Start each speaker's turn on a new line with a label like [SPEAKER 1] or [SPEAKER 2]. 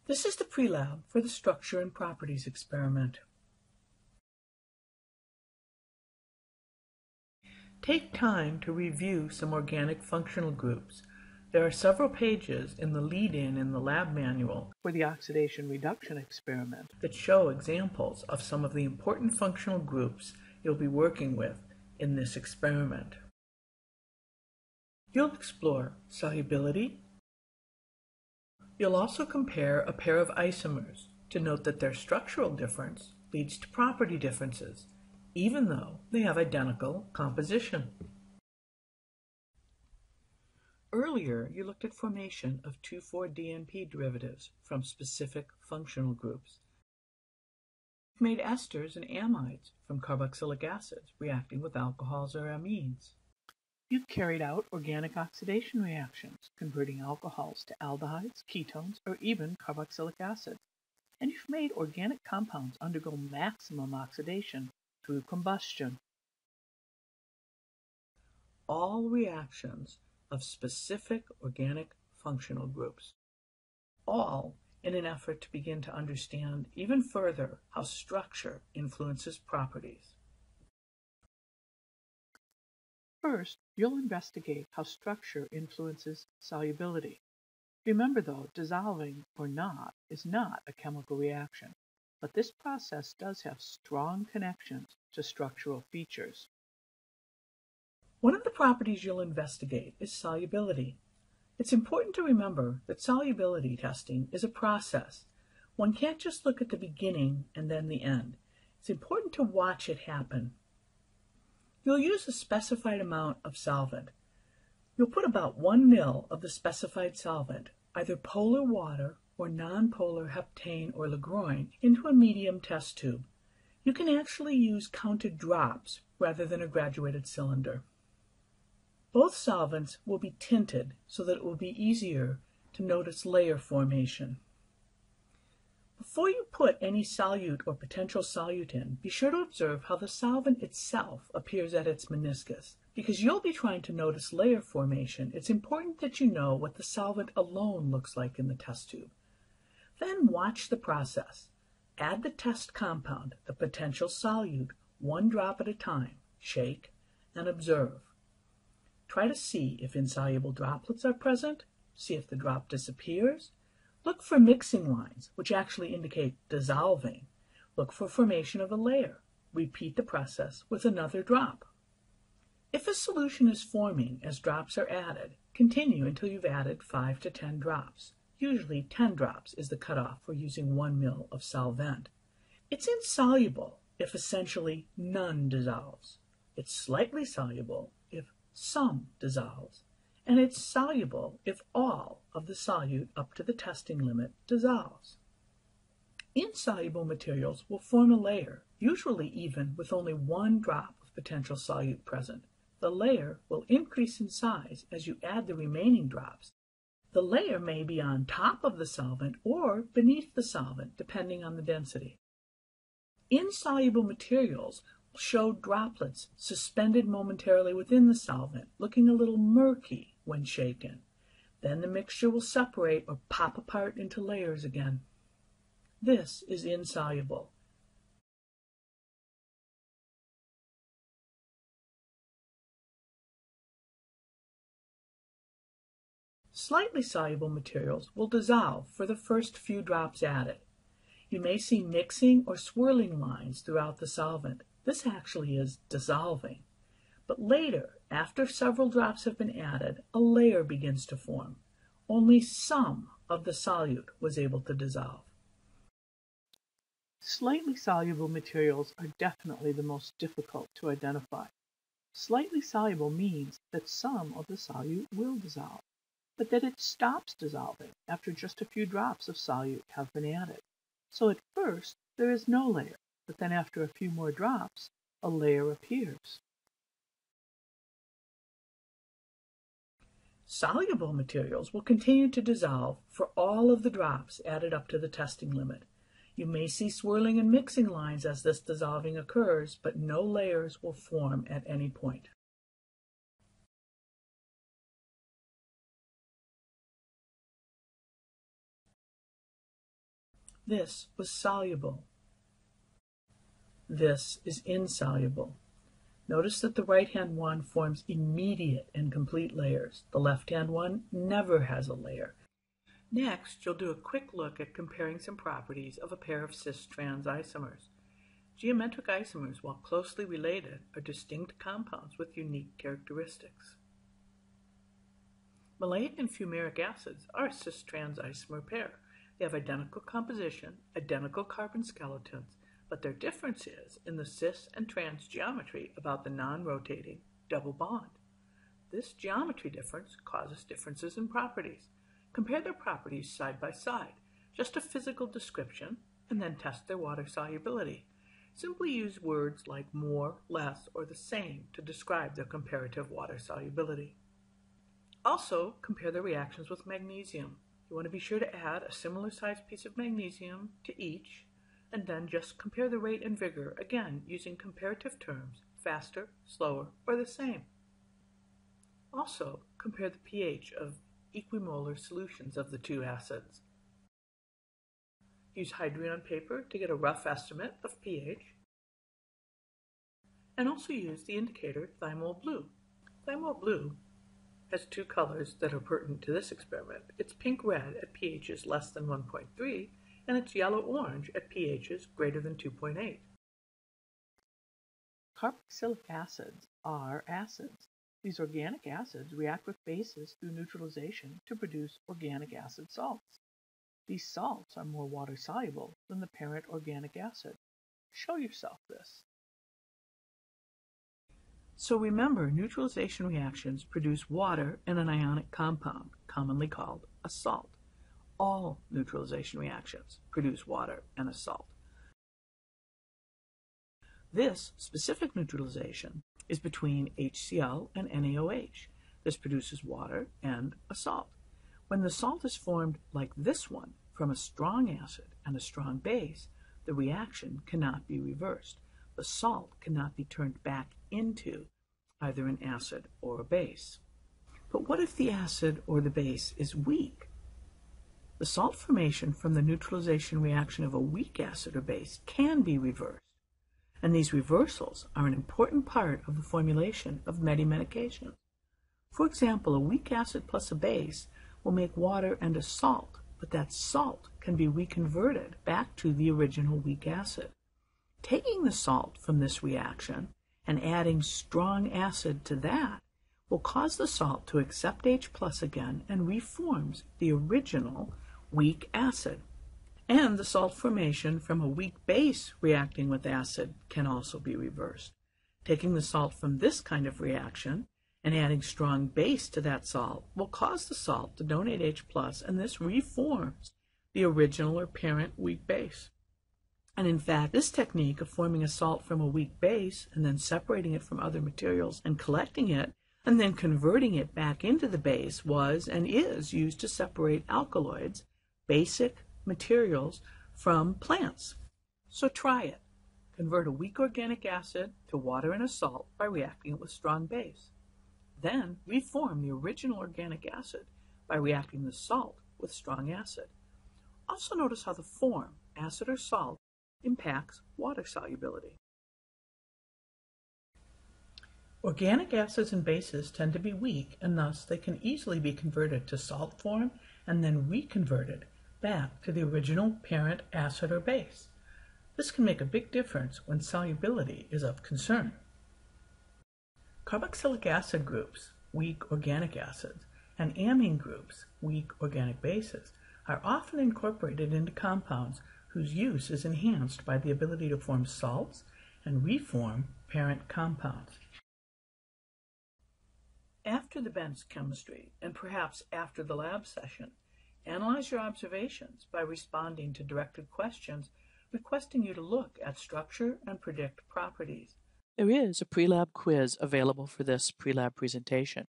[SPEAKER 1] This is the PreLab for the Structure and Properties experiment. Take time to review some organic functional groups. There are several pages in the lead-in in the lab manual for the oxidation reduction experiment that show examples of some of the important functional groups you'll be working with in this experiment. You'll explore solubility. You'll also compare a pair of isomers to note that their structural difference leads to property differences, even though they have identical composition. Earlier, you looked at formation of 2,4-DNP derivatives from specific functional groups. You've made esters and amides from carboxylic acids reacting with alcohols or amines. You've carried out organic oxidation reactions, converting alcohols to aldehydes, ketones, or even carboxylic acid. And you've made organic compounds undergo maximum oxidation through combustion. All reactions of specific organic functional groups, all in an effort to begin to understand even further how structure influences properties. First, you'll investigate how structure influences solubility. Remember though, dissolving or not is not a chemical reaction, but this process does have strong connections to structural features. One of the properties you'll investigate is solubility. It's important to remember that solubility testing is a process. One can't just look at the beginning and then the end. It's important to watch it happen. You'll use a specified amount of solvent. You'll put about 1 ml of the specified solvent, either polar water or nonpolar heptane or Lagrogne, into a medium test tube. You can actually use counted drops rather than a graduated cylinder. Both solvents will be tinted so that it will be easier to notice layer formation. Before you put any solute or potential solute in, be sure to observe how the solvent itself appears at its meniscus. Because you'll be trying to notice layer formation, it's important that you know what the solvent alone looks like in the test tube. Then watch the process. Add the test compound, the potential solute, 1 drop at a time. Shake and observe. Try to see if insoluble droplets are present. See if the drop disappears. Look for mixing lines, which actually indicate dissolving. Look for formation of a layer. Repeat the process with another drop. If a solution is forming as drops are added, continue until you've added 5 to 10 drops. Usually 10 drops is the cutoff for using 1 ml of solvent. It's insoluble if essentially none dissolves. It's slightly soluble if some dissolves. And it's soluble if all of the solute up to the testing limit dissolves. Insoluble materials will form a layer, usually even with only 1 drop of potential solute present. The layer will increase in size as you add the remaining drops. The layer may be on top of the solvent or beneath the solvent, depending on the density. Insoluble materials will show droplets suspended momentarily within the solvent, looking a little murky when shaken. Then the mixture will separate or pop apart into layers again. This is insoluble. Slightly soluble materials will dissolve for the first few drops added. You may see mixing or swirling lines throughout the solvent. This actually is dissolving. But later, after several drops have been added, a layer begins to form. Only some of the solute was able to dissolve. Slightly soluble materials are definitely the most difficult to identify. Slightly soluble means that some of the solute will dissolve, but that it stops dissolving after just a few drops of solute have been added. So at first, there is no layer, but then after a few more drops, a layer appears. Soluble materials will continue to dissolve for all of the drops added up to the testing limit. You may see swirling and mixing lines as this dissolving occurs, but no layers will form at any point. This was soluble. This is insoluble. Notice that the right-hand one forms immediate and complete layers. The left-hand one never has a layer. Next, you'll do a quick look at comparing some properties of a pair of cis-trans isomers. Geometric isomers, while closely related, are distinct compounds with unique characteristics. Maleic and fumaric acids are a cis-trans isomer pair. They have identical composition, identical carbon skeletons, but their difference is in the cis and trans geometry about the non-rotating double bond. This geometry difference causes differences in properties. Compare their properties side by side, just a physical description, and then test their water solubility. Simply use words like more, less, or the same to describe their comparative water solubility. Also, compare their reactions with magnesium. You want to be sure to add a similar sized piece of magnesium to each, and then just compare the rate and vigor, again using comparative terms, faster, slower, or the same. Also, compare the pH of equimolar solutions of the two acids. Use hydrogen on paper to get a rough estimate of pH, and also use the indicator thymol blue. Thymol blue has two colors that are pertinent to this experiment. It's pink-red at pHs less than 1.3, and it's yellow-orange at pHs greater than 2.8. Carboxylic acids are acids. These organic acids react with bases through neutralization to produce organic acid salts. These salts are more water-soluble than the parent organic acid. Show yourself this. So remember, neutralization reactions produce water and an ionic compound, commonly called a salt. All neutralization reactions produce water and a salt. This specific neutralization is between HCl and NaOH. This produces water and a salt. When the salt is formed like this one, from a strong acid and a strong base, the reaction cannot be reversed. The salt cannot be turned back into either an acid or a base. But what if the acid or the base is weak? The salt formation from the neutralization reaction of a weak acid or base can be reversed. And these reversals are an important part of the formulation of many medications. For example, a weak acid plus a base will make water and a salt, but that salt can be reconverted back to the original weak acid. Taking the salt from this reaction and adding strong acid to that will cause the salt to accept H plus again and reforms the original weak acid. And the salt formation from a weak base reacting with acid can also be reversed. Taking the salt from this kind of reaction and adding strong base to that salt will cause the salt to donate H plus, and this reforms the original or parent weak base. And in fact, this technique of forming a salt from a weak base and then separating it from other materials and collecting it and then converting it back into the base was and is used to separate alkaloids, basic materials, from plants. So try it. Convert a weak organic acid to water and a salt by reacting it with strong base. Then reform the original organic acid by reacting the salt with strong acid. Also notice how the form, acid or salt, impacts water solubility. Organic acids and bases tend to be weak, and thus they can easily be converted to salt form and then reconverted back to the original parent acid or base. This can make a big difference when solubility is of concern. Carboxylic acid groups, weak organic acids, and amine groups, weak organic bases, are often incorporated into compounds whose use is enhanced by the ability to form salts and reform parent compounds. After the bench chemistry, and perhaps after the lab session, analyze your observations by responding to directed questions requesting you to look at structure and predict properties. There is a PreLab quiz available for this PreLab presentation.